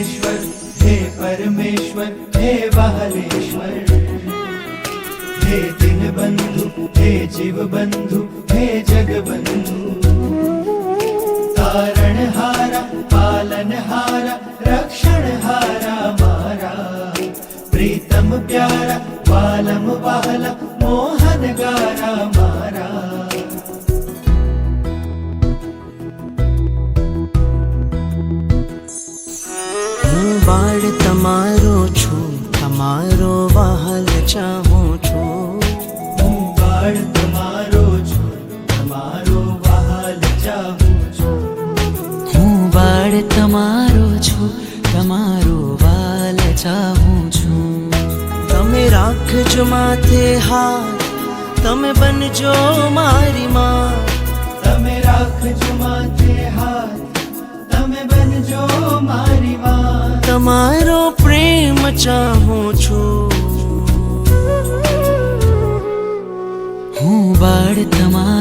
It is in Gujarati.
सर्वेश्वर हे परमेश्वर हे वहलेश्वर, हे दीनबंधु हे जीवबंधु हे जगबंधु, तारणहारा पालनहारा रक्षणहारा मारा, प्रीतम प्यारा वालम वाला मोहनगारा मारा। હું બાળ તમારો છું, તમારો વહાલ ચાહું છું। હું બાળ તમારો છું, તમારો વહાલ ચાહું છું। હું બાળ તમારો છું, તમારો વાલ ચાહું છું। તમે રાખજો માથે હાથ, તમે બનજો મારી માં। તમે રાખજો માથે હાથ, તમે બનજો મારી માં। તમારો પ્રેમ ચાહું છું। હું બાળ તમારો